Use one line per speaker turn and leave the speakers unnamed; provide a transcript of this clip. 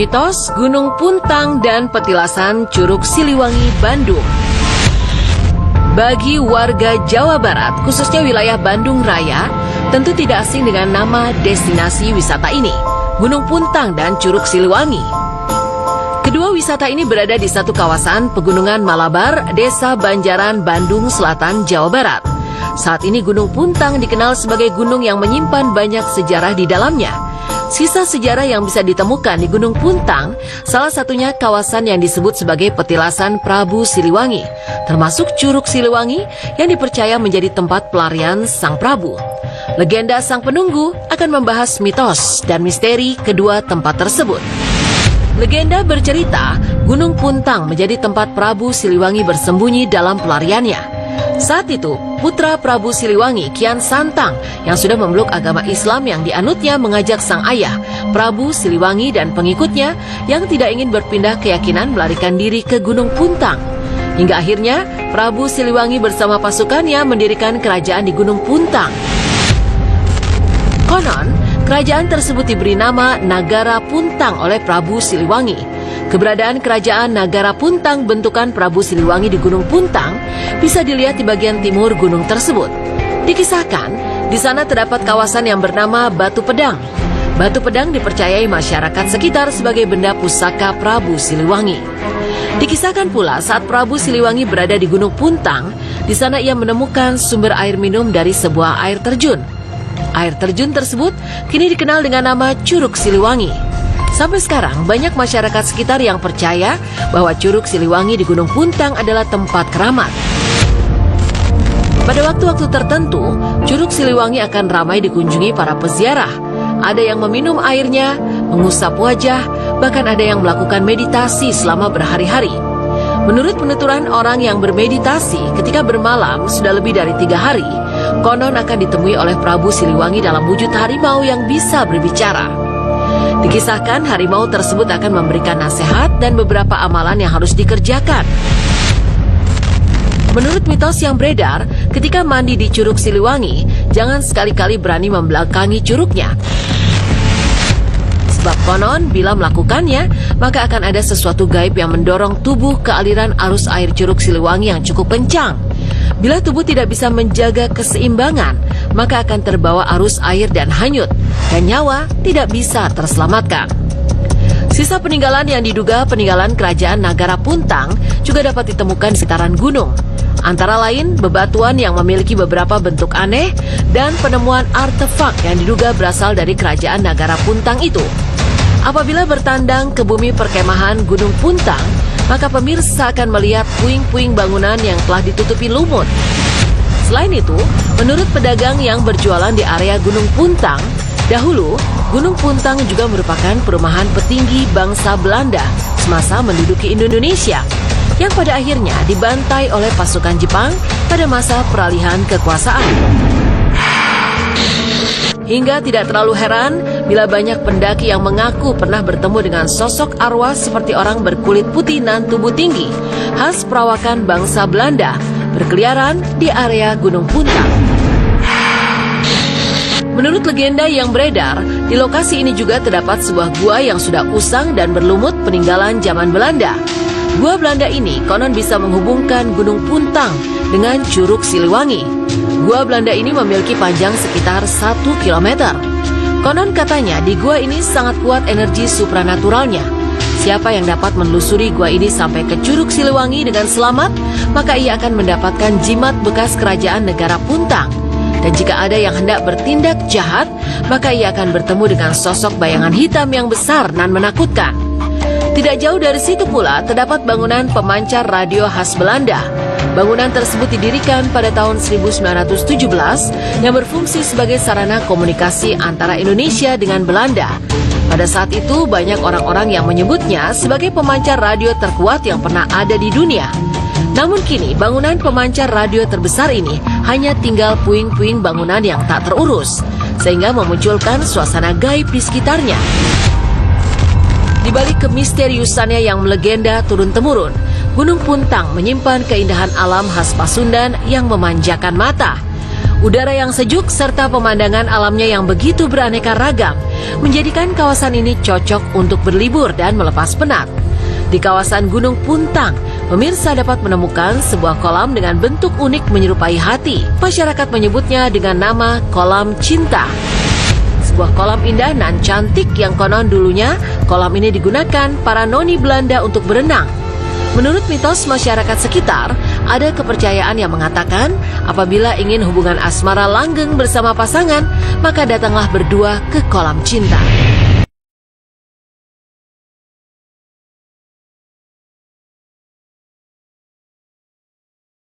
Mitos Gunung Puntang dan petilasan Curug Siliwangi, Bandung. Bagi warga Jawa Barat, khususnya wilayah Bandung Raya, tentu tidak asing dengan nama destinasi wisata ini, Gunung Puntang dan Curug Siliwangi. Kedua wisata ini berada di satu kawasan Pegunungan Malabar, Desa Banjaran, Bandung Selatan, Jawa Barat. Saat ini Gunung Puntang dikenal sebagai gunung yang menyimpan banyak sejarah di dalamnya. Sisa sejarah yang bisa ditemukan di Gunung Puntang, salah satunya kawasan yang disebut sebagai petilasan Prabu Siliwangi, termasuk Curug Siliwangi yang dipercaya menjadi tempat pelarian Sang Prabu. Legenda Sang Penunggu akan membahas mitos dan misteri kedua tempat tersebut. Legenda bercerita, Gunung Puntang menjadi tempat Prabu Siliwangi bersembunyi dalam pelariannya. Saat itu, putra Prabu Siliwangi, Kian Santang, yang sudah memeluk agama Islam yang dianutnya, mengajak sang ayah, Prabu Siliwangi dan pengikutnya yang tidak ingin berpindah keyakinan melarikan diri ke Gunung Puntang. Hingga akhirnya, Prabu Siliwangi bersama pasukannya mendirikan kerajaan di Gunung Puntang. Konon, kerajaan tersebut diberi nama Nagara Puntang oleh Prabu Siliwangi. Keberadaan kerajaan Nagara Puntang bentukan Prabu Siliwangi di Gunung Puntang bisa dilihat di bagian timur gunung tersebut. Dikisahkan, di sana terdapat kawasan yang bernama Batu Pedang. Batu Pedang dipercayai masyarakat sekitar sebagai benda pusaka Prabu Siliwangi. Dikisahkan pula saat Prabu Siliwangi berada di Gunung Puntang, di sana ia menemukan sumber air minum dari sebuah air terjun. Air terjun tersebut kini dikenal dengan nama Curug Siliwangi. Sampai sekarang, banyak masyarakat sekitar yang percaya bahwa Curug Siliwangi di Gunung Puntang adalah tempat keramat. Pada waktu-waktu tertentu, Curug Siliwangi akan ramai dikunjungi para peziarah. Ada yang meminum airnya, mengusap wajah, bahkan ada yang melakukan meditasi selama berhari-hari. Menurut penuturan orang yang bermeditasi, ketika bermalam sudah lebih dari 3 hari, konon akan ditemui oleh Prabu Siliwangi dalam wujud harimau yang bisa berbicara. Dikisahkan harimau tersebut akan memberikan nasihat dan beberapa amalan yang harus dikerjakan. Menurut mitos yang beredar, ketika mandi di Curug Siliwangi, jangan sekali-kali berani membelakangi curugnya. Sebab konon bila melakukannya, maka akan ada sesuatu gaib yang mendorong tubuh ke aliran arus air Curug Siliwangi yang cukup kencang. Bila tubuh tidak bisa menjaga keseimbangan, maka akan terbawa arus air dan hanyut, dan nyawa tidak bisa terselamatkan. Sisa peninggalan yang diduga peninggalan kerajaan Nagara Puntang juga dapat ditemukan di sekitaran gunung. Antara lain, bebatuan yang memiliki beberapa bentuk aneh dan penemuan artefak yang diduga berasal dari kerajaan Nagara Puntang itu. Apabila bertandang ke bumi perkemahan Gunung Puntang, maka pemirsa akan melihat puing-puing bangunan yang telah ditutupi lumut. Selain itu, menurut pedagang yang berjualan di area Gunung Puntang, dahulu Gunung Puntang juga merupakan perumahan petinggi bangsa Belanda semasa menduduki Indonesia, yang pada akhirnya dibantai oleh pasukan Jepang pada masa peralihan kekuasaan. Hingga tidak terlalu heran bila banyak pendaki yang mengaku pernah bertemu dengan sosok arwah seperti orang berkulit putih dan tubuh tinggi, khas perawakan bangsa Belanda, berkeliaran di area Gunung Puntang. Menurut legenda yang beredar, di lokasi ini juga terdapat sebuah gua yang sudah usang dan berlumut peninggalan zaman Belanda. Gua Belanda ini konon bisa menghubungkan Gunung Puntang dengan Curug Siliwangi. Gua Belanda ini memiliki panjang sekitar 1 km. Konon katanya di gua ini sangat kuat energi supranaturalnya. Siapa yang dapat menelusuri gua ini sampai ke Curug Siliwangi dengan selamat, maka ia akan mendapatkan jimat bekas kerajaan Negara Puntang. Dan jika ada yang hendak bertindak jahat, maka ia akan bertemu dengan sosok bayangan hitam yang besar dan menakutkan. Tidak jauh dari situ pula terdapat bangunan pemancar radio khas Belanda. Bangunan tersebut didirikan pada tahun 1917 yang berfungsi sebagai sarana komunikasi antara Indonesia dengan Belanda. Pada saat itu banyak orang-orang yang menyebutnya sebagai pemancar radio terkuat yang pernah ada di dunia. Namun kini bangunan pemancar radio terbesar ini hanya tinggal puing-puing bangunan yang tak terurus, sehingga memunculkan suasana gaib di sekitarnya. Di balik kemisteriusannya yang melegenda turun-temurun, Gunung Puntang menyimpan keindahan alam khas Pasundan yang memanjakan mata. Udara yang sejuk serta pemandangan alamnya yang begitu beraneka ragam menjadikan kawasan ini cocok untuk berlibur dan melepas penat. Di kawasan Gunung Puntang, pemirsa dapat menemukan sebuah kolam dengan bentuk unik menyerupai hati. Masyarakat menyebutnya dengan nama Kolam Cinta. Sebuah kolam indah nan cantik yang konon dulunya kolam ini digunakan para noni Belanda untuk berenang. Menurut mitos masyarakat sekitar, ada kepercayaan yang mengatakan apabila ingin hubungan asmara langgeng bersama pasangan, maka datanglah berdua ke kolam cinta.